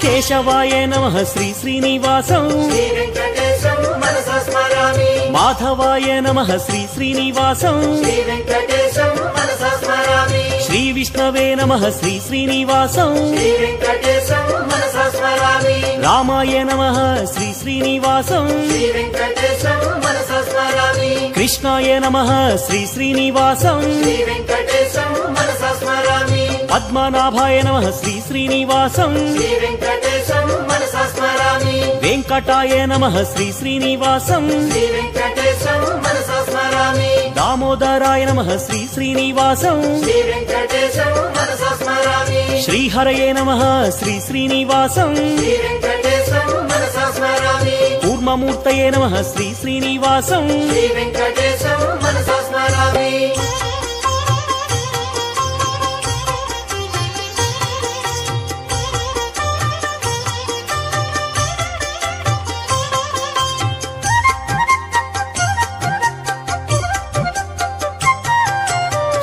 కేశవాయ నమః శ్రీ శ్రీనివాసం శ్రీ వెంకటేశం మనసా స్మరామి మాధవాయ నమః శ్రీ శ్రీనివాసం శ్రీ వెంకటేశం మనసా స్మరామి శ్రీ విష్ణవే నమః శ్రీ శ్రీనివాసం శ్రీ వెంకటేశం మనసా స్మరామి రామాయ నమః శ్రీ శ్రీనివాసం శ్రీ వెంకటేశం మనసా స్మరామి కృష్ణాయ నమః శ్రీ శ్రీనివాసం శ్రీ వెంకటేశం మనసా స్మరామి పద్మనాభాయ నమః శ్రీ శ్రీనివాసం శ్రీ వెంకటేశం మనసా స్మరామి వెంకటాయ నమః శ్రీ శ్రీనివాసం శ్రీ వెంకటేశం మనసా స్మరామి దామోదరాయ నమః శ్రీ శ్రీనివాసం శ్రీ వెంకటేశం మనసా స్మరామి శ్రీహరయే నమః శ్రీ శ్రీనివాసం శ్రీ వెంకటేశం మనసా స్మరామి కూర్మమూర్తయే నమః శ్రీ శ్రీనివాసం శ్రీ వెంకటేశం మనసా స్మరామి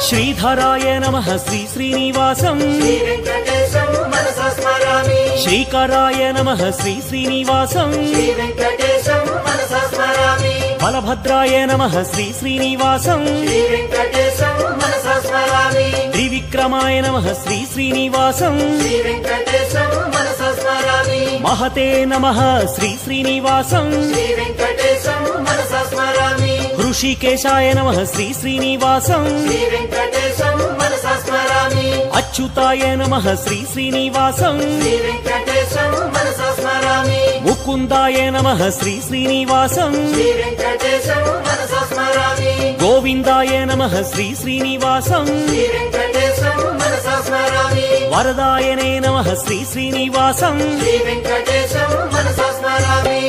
శ్రీధరాయ నమః శ్రీ శ్రీనివాసం శ్రీ వెంకటేశం మనసా స్మరామి శ్రీకరాయ నమః శ్రీ శ్రీనివాసం శ్రీ వెంకటేశం మనసా స్మరామి బలభద్రాయ నమః శ్రీ శ్రీనివాసం శ్రీ వెంకటేశం మనసా స్మరామి త్రివిక్రమాయ నమః శ్రీ శ్రీనివాసం శ్రీ వెంకటేశం మనసా స్మరామి మహతే నమః శ్రీ శ్రీనివాసం శ్రీ వెంకటేశం మనసా స్మరామి హృషికేశాయ నమః శ్రీ శ్రీనివాసం శ్రీ వెంకటేశం మనసా స్మరామి అచ్యుతాయ నమః శ్రీ శ్రీనివాసం శ్రీ వెంకటేశం మనసా స్మరామి ముకుందాయ నమః శ్రీ శ్రీనివాసం శ్రీ వెంకటేశం మనసా స్మరామి గోవిందాయ నమః శ్రీ శ్రీనివాసం శ్రీ వెంకటేశం మనసా స్మరామి వరదాయనే నమః శ్రీ శ్రీనివాసం శ్రీ వెంకటేశం మనసా స్మరామి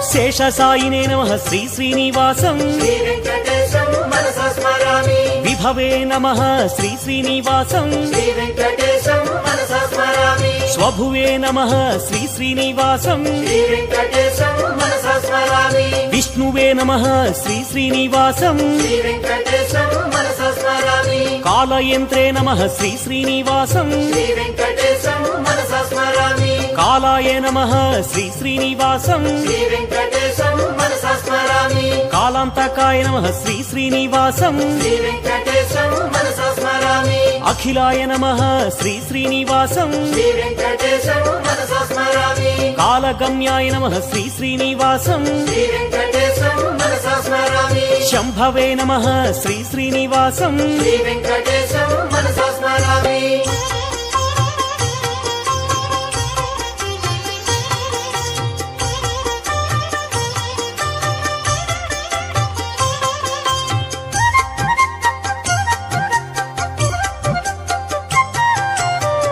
శేషసాయినే నమః శ్రీ శ్రీనివాసం శ్రీ వెంకటేశం మనసా స్మరామి విభవే నమః శ్రీ శ్రీనివాసం శ్రీ వెంకటేశం మనసా స్మరామి స్వభువే నమః శ్రీ శ్రీనివాసం శ్రీ వెంకటేశం మనసా స్మరామి విష్ణువే నమః శ్రీ శ్రీనివాసం శ్రీ వెంకటేశం మనసా స్మరామి కాలయంత్రే నమః శ్రీ శ్రీనివాసం శ్రీ వెంకటేశం మనసా స్మరామి కాలాయ నమః శ్రీ శ్రీనివాసం శ్రీ వెంకటేశం మనసా స్మరామి కాలాంతకాయ నమః శ్రీ శ్రీనివాసం శ్రీ వెంకటేశం మనసా స్మరామి అఖిలాయ నమః శ్రీ శ్రీనివాసం శ్రీ వెంకటేశం మనసా స్మరామి కాలగమ్యాయ నమః శ్రీ శ్రీనివాసం శ్రీ వెంకటేశం మనసా స్మరామి శంభవే నమః శ్రీ శ్రీనివాసం శ్రీ వెంకటేశం మనసా స్మరామి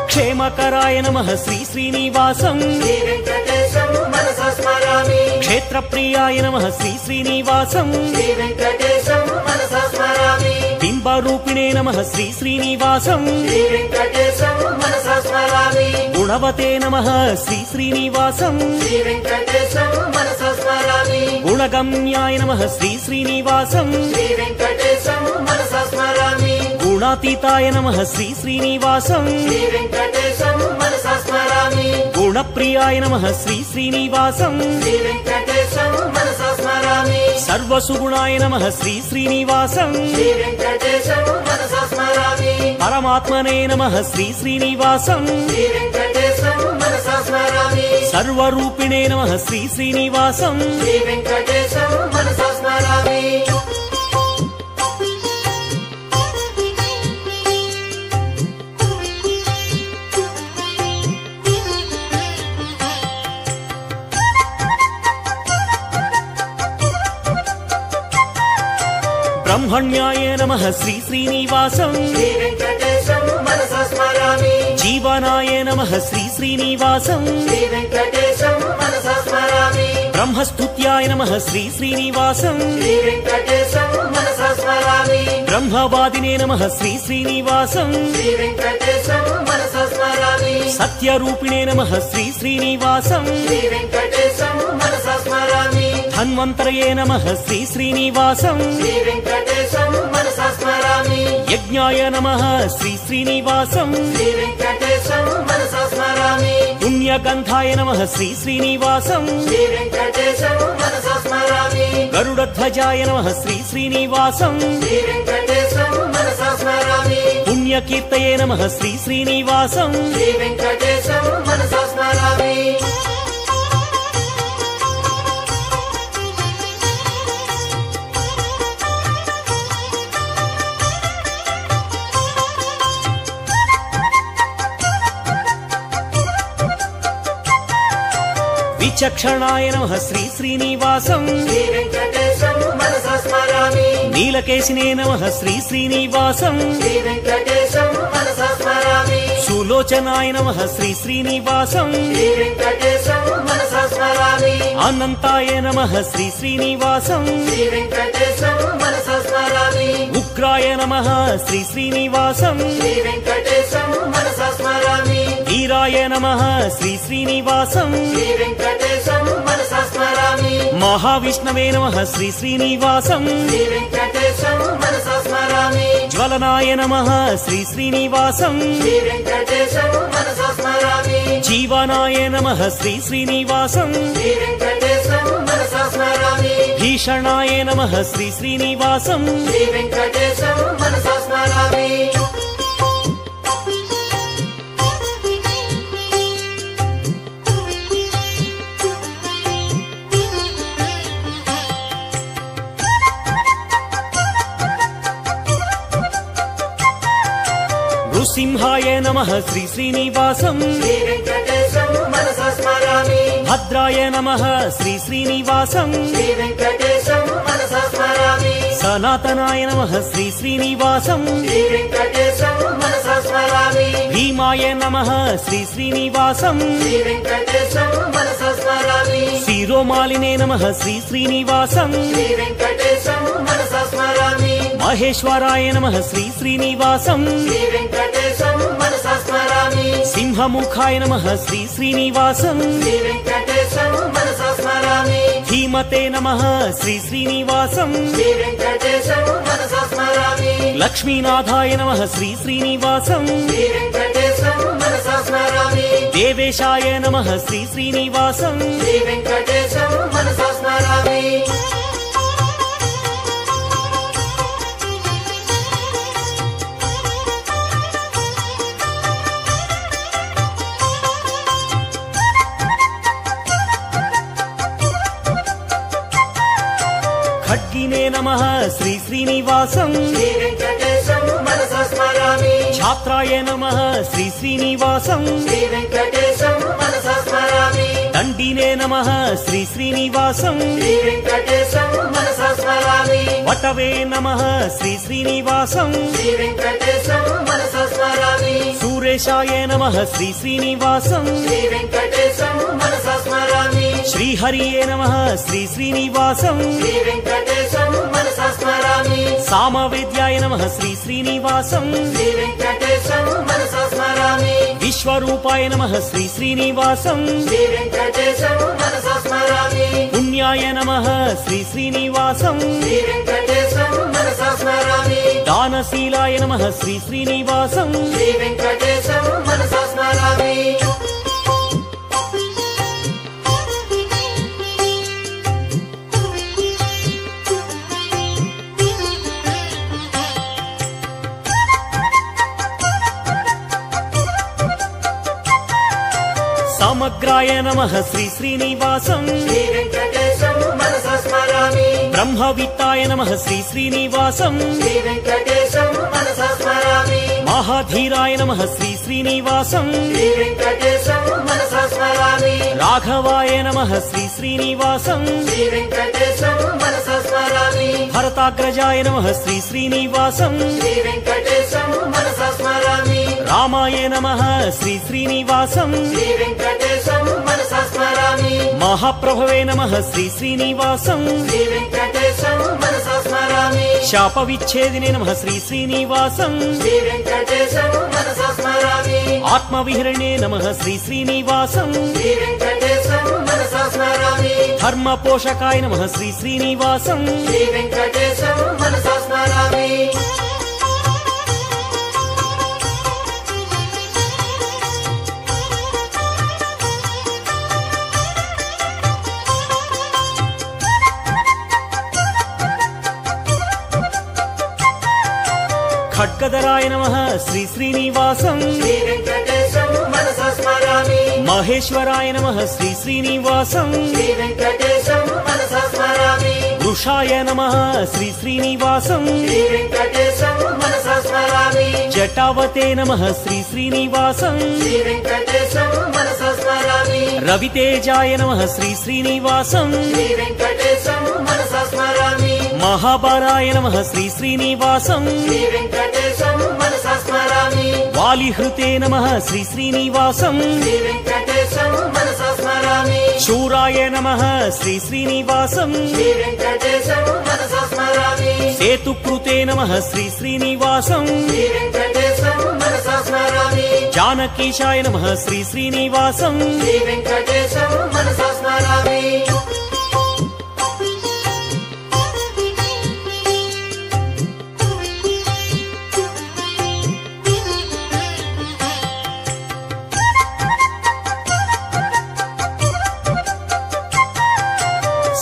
క్షేమకరాయ నమః శ్రీ శ్రీనివాసం శ్రీ వెంకటేశం మనసా స్మరామి క్షేత్రప్రియాయ నమః శ్రీ శ్రీనివాసం శ్రీ వెంకటేశం మనసా స్మరామి బింబరూపిణే నమః శ్రీ శ్రీనివాసం శ్రీ వెంకటేశం మనసా స్మరామి గుణవతే నమః శ్రీ శ్రీనివాసం శ్రీ వెంకటేశం మనసా స్మరామి గుణగమ్యాయ నమః శ్రీ శ్రీనివాసం శ్రీ వెంకటేశం మనసా స్మరామి గుణాతీతాయ నమః శ్రీ శ్రీనివాసం శ్రీ వెంకటేశం మనసా స్మరామి గుణప్రియాయ నమః శ్రీ శ్రీనివాసం శ్రీ వెంకటేశం మనసా స్మరామి సర్వసుగుణాయ నమః శ్రీ శ్రీనివాసం శ్రీ వెంకటేశం మనసా స్మరామి పరమాత్మనే నమః శ్రీ శ్రీనివాసం శ్రీ వెంకటేశం మనసా స్మరామి సర్వరూపిణే నమః శ్రీ శ్రీనివాసం శ్రీ వెంకటేశం మనసా స్మరామి బ్రహ్మణ్యాయ నమః శ్రీ శ్రీనివాసం శ్రీ వెంకటేశం మనసా స్మరామి జీవనాయ నమః శ్రీ శ్రీనివాసం శ్రీ వెంకటేశం మనసా స్మరామి బ్రహ్మస్తుత్యాయ నమః శ్రీ శ్రీనివాసం శ్రీ వెంకటేశం మనసా స్మరామి బ్రహ్మవాదినే నమః శ్రీ శ్రీనివాసం శ్రీ వెంకటేశం మనసా స్మరామి సత్యరూపిణే నమః శ్రీ శ్రీనివాసం శ్రీ వెంకటేశం మనసా స్మరామి ధన్వంతరయే నమః శ్రీ శ్రీనివాసం శ్రీ వెంకటేశం మనసా స్మరామి యజ్ఞాయ నమః శ్రీ శ్రీనివాసం శ్రీ వెంకటేశం మనసా స్మరామి పుణ్యగంధాయ నమః శ్రీ శ్రీనివాసం శ్రీ వెంకటేశం మనసా స్మరామి గరుడధ్వజాయ నమః శ్రీ శ్రీనివాసం శ్రీ వెంకటేశం మనసా స్మరామి పుణ్యకీర్తయే నమః శ్రీ శ్రీనివాసం శ్రీ వెంకటేశం మనసా స్మరామి విచక్షణాయ నమః శ్రీ శ్రీనివాసం శ్రీ వెంకటేశం మనసా స్మరామి నీలకేశినే నమః శ్రీ శ్రీనివాసం శ్రీ వెంకటేశం మనసా స్మరామి సులోచనాయ నమః శ్రీ శ్రీనివాసం శ్రీ వెంకటేశం మనసా స్మరామి అనంతాయ నమః శ్రీ శ్రీనివాసం శ్రీ వెంకటేశం మనసా స్మరామి ఉగ్రాయ నమః శ్రీ శ్రీనివాసం శ్రీ వెంకటేశం మనసా స్మరామి వీరాయ నమః శ్రీ శ్రీనివాసం శ్రీ వెంకటేశం మనసా స్మరామి మహావిష్ణవే నమః శ్రీ శ్రీనివాసం శ్రీ వెంకటేశం మనసా స్మరామి జ్వలనాయ నమః శ్రీ శ్రీనివాసం శ్రీ వెంకటేశం మనసా స్మరామి జీవనాయ నమః శ్రీ శ్రీనివాసం శ్రీ వెంకటేశం మనసా స్మరామి భీషణాయ నమః శ్రీ శ్రీనివాసం శ్రీ వెంకటేశం మనసా స్మరామి నృసింహాయ నమః శ్రీ శ్రీనివాసం శ్రీ వెంకటేశం మనసా స్మరామి భద్రాయ నమః శ్రీ శ్రీనివాసం శ్రీ వెంకటేశం మనసా స్మరామి సనాతనాయ నమః శ్రీ శ్రీనివాసం శ్రీ వెంకటేశం మనసా స్మరామి భీమాయ నమః శ్రీ శ్రీనివాసం శ్రీ వెంకటేశం మనసా స్మరామి శిరోమాలినే నమః శ్రీ శ్రీనివాసం శ్రీ వెంకటేశం మనసా స్మరామి మహేశ్వరాయ నమః శ్రీ శ్రీనివాసం శ్రీ వెంకటేశం మనసా స్మరామి సింహముఖాయ నమః శ్రీ శ్రీనివాసం శ్రీ వెంకటేశం మనసా స్మరామి ధీమతే నమః శ్రీ శ్రీనివాసం శ్రీ వెంకటేశం మనసా స్మరామి లక్ష్మీనాథాయ నమః శ్రీ శ్రీనివాసం శ్రీ వెంకటేశం మనసా స్మరామి దేవేశాయ నమః శ్రీ శ్రీనివాసం శ్రీ వెంకటేశం మనసా స్మరామి ఖడ్గినే నమః శ్రీ శ్రీనివాసం శ్రీ వెంకటేశం మనసా స్మరామి ఛాత్రాయ నమః శ్రీ శ్రీనివాసం శ్రీ వెంకటేశం మనసా స్మరామి దండినే నమః శ్రీ శ్రీనివాసం శ్రీ వెంకటేశం మనసా స్మరామి వటవే నమః శ్రీ శ్రీనివాసం శ్రీ వెంకటేశం మనసా స్మరామి సూరేశాయ నమః శ్రీ శ్రీనివాసం శ్రీ వెంకటేశం మనసా స్మరామి శ్రీహరియే నమః శ్రీ శ్రీనివాసం శ్రీ వెంకటేశం మనసా స్మరామి సామవేద్యాయ నమః శ్రీ శ్రీనివాసం శ్రీ వెంకటేశం మనసా స్మరామి విశ్వరూపాయ నమః శ్రీ శ్రీనివాసం శ్రీ వెంకటేశం మనసా స్మరామి పుణ్యాయ నమః శ్రీ శ్రీనివాసం శ్రీ వెంకటేశం మనసా స్మరామి దానశీలాయ నమః శ్రీ శ్రీనివాసం శ్రీ వెంకటేశం మనసా స్మరామి సమగ్రాయ నమః శ్రీ శ్రీనివాసం శ్రీ వెంకటేశం మనసా స్మరామి బ్రహ్మవిత్తాయ నమః శ్రీ శ్రీనివాసం శ్రీ వెంకటేశం మనసా స్మరామి మహాధీరాయ నమః శ్రీ శ్రీనివాసం శ్రీ వెంకటేశం మనసా స్మరామి రాఘవాయ నమః శ్రీ శ్రీనివాసం శ్రీ వెంకటేశం మనసా స్మరామి భరతాగ్రజాయ నమః శ్రీ శ్రీనివాసం శ్రీ వెంకటేశం మనసా స్మరామి రామాయ నమః శ్రీ శ్రీనివాసం శ్రీ వెంకటేశం మనసా స్మరామి మహాప్రభవే నమః శ్రీ శ్రీనివాసం శ్రీ వెంకటేశం మనసా స్మరామి శాప విచ్ఛేదినే నమః శ్రీ శ్రీనివాసం శ్రీ వెంకటేశం మనసా స్మరామి ఆత్మవిహరణే నమః శ్రీ శ్రీనివాసం శ్రీ వెంకటేశం మనసా స్మరామి ధర్మ పోషకాయ నమః శ్రీ శ్రీనివాసం శ్రీ వెంకటేశం మనసా స్మరామి ఖడ్గధరాయ నమః శ్రీ శ్రీనివాసం శ్రీ వెంకటేశం మనసా స్మరామి మహేశ్వరాయ నమః శ్రీ శ్రీనివాసం శ్రీ వెంకటేశం మనసా స్మరామి వృషాయ నమః శ్రీ శ్రీనివాసం శ్రీ వెంకటేశం మనసా స్మరామి జటావతే నమః శ్రీ శ్రీనివాసం శ్రీ వెంకటేశం మనసా స్మరామి రవితేజాయ నమః శ్రీ శ్రీనివాసం శ్రీ వెంకటేశం మనసా స్మరామి మహాబలాయ నమః శ్రీ శ్రీనివాసం శ్రీ వెంకటేశం మనసా స్మరామి వాలిహృతే నమః శ్రీ శ్రీనివాసం శ్రీ వెంకటేశం మనసా స్మరామి శూరాయ నమః శ్రీ శ్రీనివాసం శ్రీ వెంకటేశం మనసా స్మరామి సేతుకృతే నమః శ్రీ శ్రీనివాసం శ్రీ వెంకటేశం మనసా స్మరామి జానకీశాయ నమః శ్రీ శ్రీనివాసం శ్రీ వెంకటేశం మనసా స్మరామి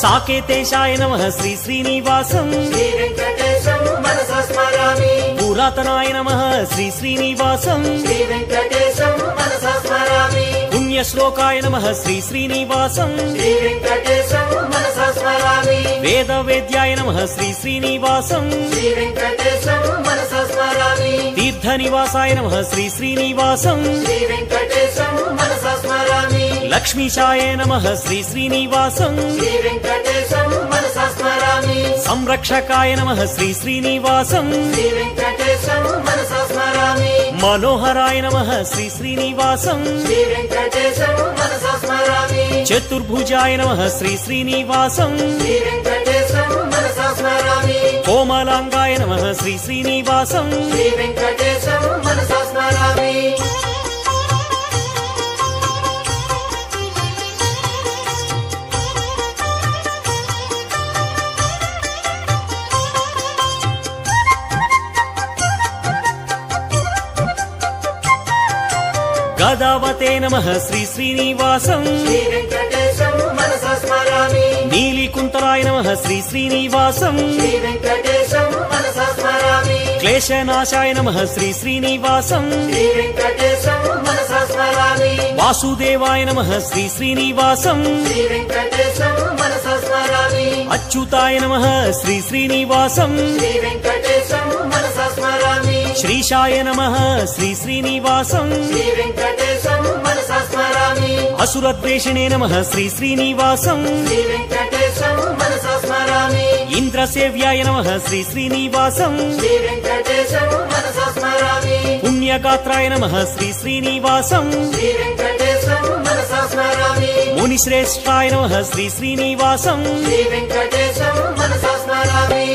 సాకేతేశాయ నమః శ్రీ శ్రీనివాసం శ్రీ వెంకటేశం మనసా స్మరామి పురాతనాయ నమః శ్రీ శ్రీనివాసం శ్రీ వెంకటేశం మనసా స్మరామి పుణ్యశ్లోకాయ నమః శ్రీ శ్రీనివాసం శ్రీ వెంకటేశం మనసా స్మరామి వేదవేద్యాయ నమః శ్రీ శ్రీనివాసం శ్రీ వెంకటేశం మనసా స్మరామి తీర్థనివాసాయ నమః శ్రీ శ్రీనివాసం శ్రీ వెంకటేశం మనసా స్మరామి లక్ష్మీశాయ నమః శ్రీ శ్రీనివాసం శ్రీ వెంకటేశం మనసా స్మరామి సంరక్షకాయ నమః శ్రీ శ్రీనివాసం శ్రీ వెంకటేశం మనసా స్మరామి మనోహరాయ నమః శ్రీ శ్రీనివాసం శ్రీ వెంకటేశం మనసా స్మరామి చతుర్భుజాయ నమః శ్రీ శ్రీనివాసం శ్రీ వెంకటేశం మనసా స్మరామి కోమలాంగాయ నమః శ్రీ శ్రీనివాసం శ్రీ వెంకటేశం మనసా స్మరామి గదావతే నమః శ్రీ శ్రీనివాసం శ్రీ వెంకటేశం మనసా స్మరామి నీలికుంతలాయ నమః శ్రీ శ్రీనివాసం శ్రీ వెంకటేశం మనసా స్మరామి క్లేశనాశాయ నమః శ్రీ శ్రీనివాసం శ్రీ వెంకటేశం మనసా స్మరామి వాసుదేవాయ నమః శ్రీ శ్రీనివాసం శ్రీ వెంకటేశం మనసా స్మరామి అచ్యుతాయ నమః శ్రీ శ్రీనివాసం శ్రీ వెంకటేశం మనసా స్మరామి శ్రీశాయ నమః శ్రీ శ్రీనివాసం శ్రీ వెంకటేశం మనసా స్మరామి అసురద్వేషిణే నమః శ్రీ శ్రీనివాసం శ్రీ వెంకటేశం మనసా స్మరామి ఇంద్రసేవ్యాయ నమః శ్రీ శ్రీనివాసం శ్రీ వెంకటేశం మనసా స్మరామి పుణ్యగాత్రాయ నమః శ్రీ శ్రీనివాసం శ్రీ వెంకటేశం మనసా స్మరామి మునిశ్రేష్ఠాయ నమః శ్రీ శ్రీనివాసం శ్రీ వెంకటేశం మనసా స్మరామి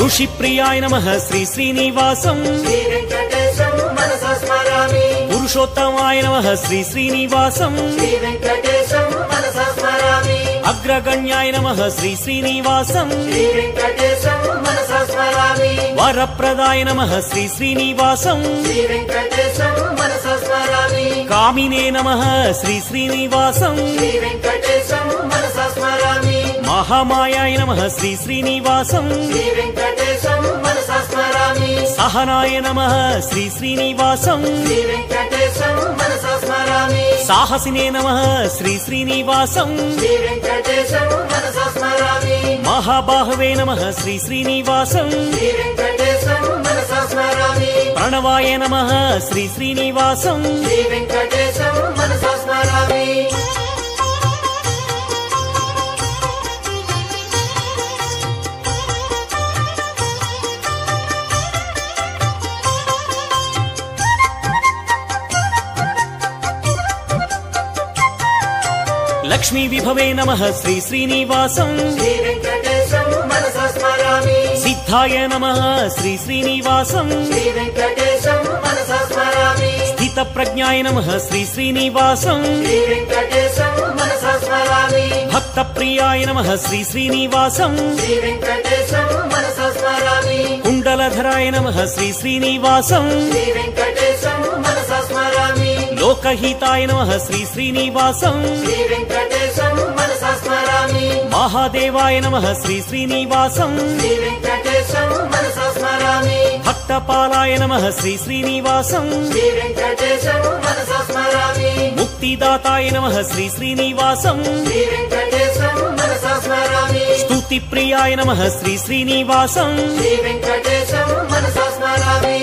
ఋషిప్రియాయ నమః శ్రీ శ్రీనివాసం శ్రీ వెంకటేశం మనసా స్మరామి పురుషోత్తమాయ నమః శ్రీ శ్రీనివాసం శ్రీ వెంకటేశం మనసా స్మరామి అగ్రగణ్యాయ నమః శ్రీ శ్రీనివాసం శ్రీ వెంకటేశం మనసా స్మరామి వరప్రదాయ నమః శ్రీ శ్రీనివాసం శ్రీ వెంకటేశం మనసా స్మరామి కామినే నమః శ్రీ శ్రీనివాసం శ్రీ వెంకటేశం మనసా స్మరామి మహామాయాయ నమః శ్రీ శ్రీనివాసం శ్రీ వెంకటేశం మనసా స్మరామి సహనాయ నమః శ్రీ శ్రీనివాసం శ్రీ వెంకటేశం మనసా స్మరామి సాహసినే నమః శ్రీ శ్రీనివాసం శ్రీ వెంకటేశం మనసా స్మరామి మహాబాహవే నమః శ్రీ శ్రీనివాసం శ్రీ వెంకటేశం మనసా మనసా స్మరామి ప్రణవాయ నమః శ్రీ శ్రీనివాసం శ్రీ వెంకటేశం మనసా స్మరామి లక్ష్మీ విభవే నమః శ్రీ శ్రీనివాసం శ్రీ వెంకటేశం మనసా స్మరామి సిద్ధాయ నమః శ్రీ శ్రీనివాసం శ్రీ వెంకటేశం మనసా స్మరామి స్థిత ప్రజ్ఞాయ నమః శ్రీ శ్రీనివాసం శ్రీ వెంకటేశం మనసా స్మరామి భక్త ప్రియాయ నమః శ్రీ శ్రీనివాసం శ్రీ వెంకటేశం మనసా స్మరామి కుండలధరాయ నమః శ్రీ శ్రీనివాసం శ్రీ వెంకటేశం మనసా స్మరామి లోకహితాయ నమః శ్రీ శ్రీనివాసం శ్రీ వెంకటేశం మనసా స్మరామి మహాదేవాయ నమః శ్రీ శ్రీనివాసం శ్రీ వెంకటేశం మనసా స్మరామి భక్తపాలాయ నమః శ్రీ శ్రీనివాసం శ్రీ వెంకటేశం మనసా స్మరామి ముక్తిదాతాయ నమః శ్రీ శ్రీనివాసం శ్రీ వెంకటేశం మనసా స్మరామి స్తుతి ప్రియాయ నమః శ్రీ శ్రీనివాసం శ్రీ వెంకటేశం మనసా స్మరామి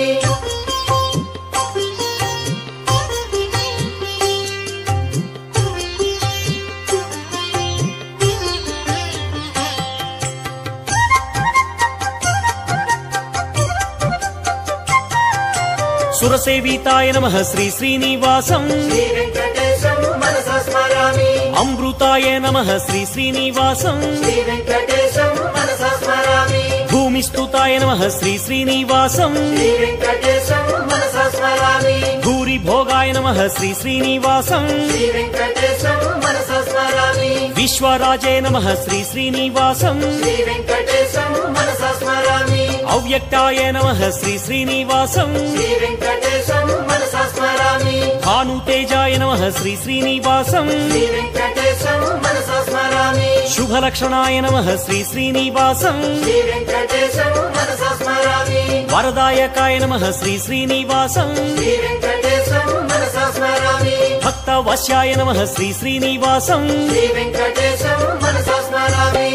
సురసేవితాయ నమః శ్రీ శ్రీనివాసం శ్రీ వెంకటేశం మనసా స్మరామి అమృతాయ నమః శ్రీ శ్రీనివాసం శ్రీ వెంకటేశం మనసా స్మరామి భూమిస్తుతాయ నమః శ్రీ శ్రీనివాసం శ్రీ వెంకటేశం మనసా స్మరామి భూరి భోగాయ నమః శ్రీ శ్రీనివాసం శ్రీ వెంకటేశం మనసా స్మరామి విశ్వరాజే నమః శ్రీ శ్రీనివాసం శ్రీ వెంకటేశం మనసా స్మరామి అవ్యక్తాయ నమః శ్రీ శ్రీనివాసం శ్రీ వెంకటేశం మనసా స్మరామి భానుతేజాయ నమః శ్రీ శ్రీనివాసం శ్రీ వెంకటేశం మనసా స్మరామి శుభలక్షణాయ నమః శ్రీ శ్రీనివాసం శ్రీ వెంకటేశం మనసా స్మరామి వరదాయకాయ నమః శ్రీ శ్రీనివాసం శ్రీ వెంకటేశం మనసా స్మరామి భక్తవశ్యాయ నమః శ్రీ శ్రీనివాసం శ్రీ వెంకటేశం మనసా స్మరామి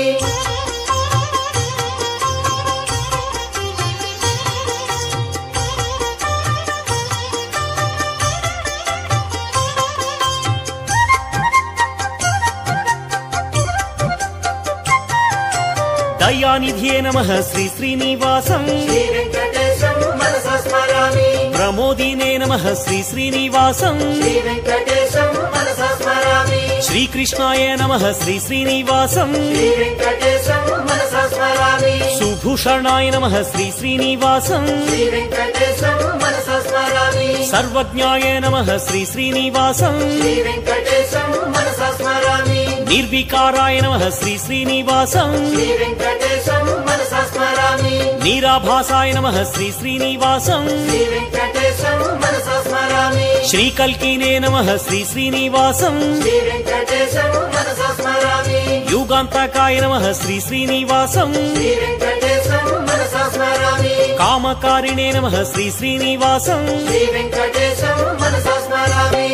దయానిధియే నమః శ్రీ శ్రీనివాసం శ్రీ వెంకటేశం మనసా స్మరామి ప్రమోదినే నమః శ్రీ శ్రీనివాసం శ్రీ వెంకటేశం మనసా స్మరామి శ్రీకృష్ణాయ నమః శ్రీ శ్రీనివాసం శ్రీ వెంకటేశం మనసా స్మరామి సుభూషణాయ నమః శ్రీ శ్రీనివాసం శ్రీ వెంకటేశం మనసా స్మరామి సర్వజ్ఞాయ నమః శ్రీ శ్రీనివాసం శ్రీ వెంకటేశం మనసా స్మరామి నిర్వికారాయ నమః శ్రీ శ్రీనివాసం శ్రీ వెంకటేశం మనసా స్మరామి నీరాభాసాయ నమః శ్రీ శ్రీనివాసం శ్రీ వెంకటేశం మనసా స్మరామి శ్రీకల్కినే నమః శ్రీ శ్రీనివాసం శ్రీ వెంకటేశం మనసా స్మరామి యుగాంతకాయ నమః శ్రీ శ్రీనివాసం శ్రీ వెంకటేశం మనసా స్మరామి కామకారిణే నమః శ్రీ శ్రీనివాసం శ్రీ వెంకటేశం మనసా స్మరామి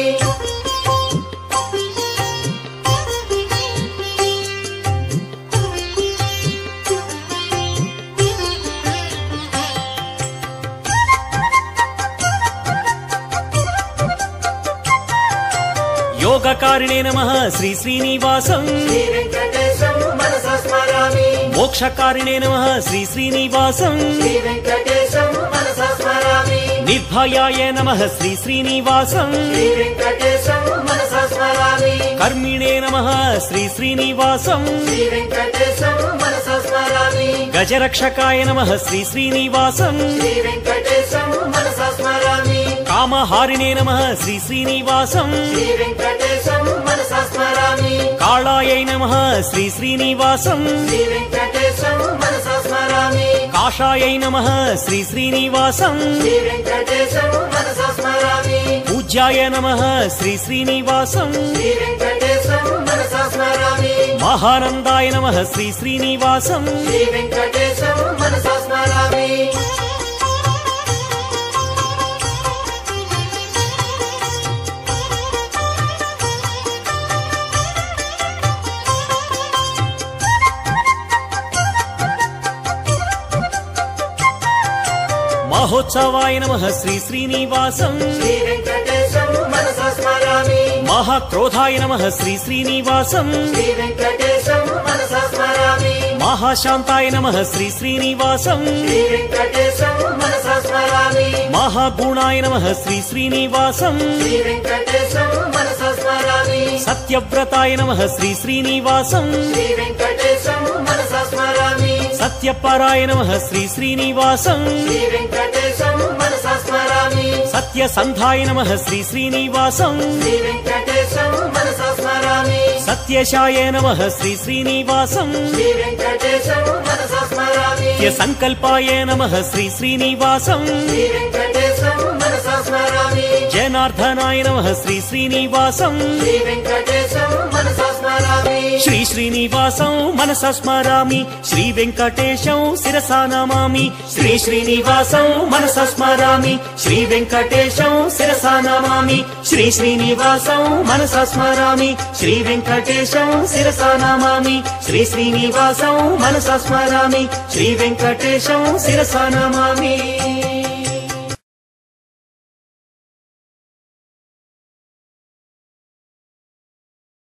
యోగకారిణే నమః శ్రీ శ్రీనివాసం శ్రీ వెంకటేశం మనసా స్మరామి మోక్షకారిణే నమః శ్రీ శ్రీనివాసం శ్రీ వెంకటేశం మనసా స్మరామి నిర్భయాయ నమః శ్రీ శ్రీనివాసం శ్రీ వెంకటేశం మనసా స్మరామి కర్మిణే నమః శ్రీ శ్రీనివాసం శ్రీ వెంకటేశం మనసా స్మరామి గజరక్షకాయ నమః శ్రీ శ్రీనివాసం శ్రీ వెంకటేశం మనసా స్మరామి కామహారిణే నమః శ్రీ శ్రీనివాసం శ్రీ వెంకటేశం మనసా స్మరామి కాళాయై నమః శ్రీ శ్రీనివాసం శ్రీ వెంకటేశం మనసా స్మరామి కాషాయై నమః శ్రీ శ్రీనివాసం శ్రీ వెంకటేశం మనసా స్మరామి పూజ్యాయ నమః శ్రీ శ్రీనివాసం శ్రీ వెంకటేశం మనసా స్మరామి మహానందాయ నమః శ్రీ శ్రీనివాసం శ్రీ వెంకటేశం మనసా స్మరామి మహోత్సవాయ నమః శ్రీ శ్రీనివాసం శ్రీ వెంకటేశం మనసా స్మరామి మహాక్రోధాయ నమః శ్రీ శ్రీనివాసం శ్రీ వెంకటేశం మనసా స్మరామి మహాశాంతాయ నమః శ్రీ శ్రీనివాసం శ్రీ వెంకటేశం మనసా స్మరామి మహాగుణాయ నమః శ్రీ శ్రీనివాసం శ్రీ వెంకటేశం మనసా స్మరామి సత్యవ్రతాయ నమః శ్రీ శ్రీనివాసం శ్రీ వెంకటేశం మనసా స్మరామి సత్యపరాయ నమః శ్రీ శ్రీనివాసం శ్రీ వెంకటేశం మనసా స్మరామి సత్యసంధాయ నమః శ్రీ శ్రీనివాసం శ్రీ వెంకటేశం మనసా స్మరామి సత్యశాయ నమః శ్రీ శ్రీనివాసం శ్రీ వెంకటేశం మనసా స్మరామి సంకల్పాయ నమః శ్రీ శ్రీనివాసం శ్రీ వెంకటేశం మనసా స్మరామి జనార్దనాయ నమః శ్రీ శ్రీనివాసం శ్రీ వెంకటేశం మనసా స్మరామి శ్రీ శ్రీనివాసం మనసా స్మరామి శ్రీ వెంకటేశం శిరసా నమామి శ్రీ శ్రీనివాసం మనసా స్మరామి శ్రీ వెంకటేశం శిరసా నమామి శ్రీ శ్రీనివాసం మనసా స్మరామి శ్రీ వెంకటేశం శిరసా నమామి శ్రీ శ్రీనివాసం మనసా స్మరామి శ్రీ వెంకటేశం శిరసా నమామి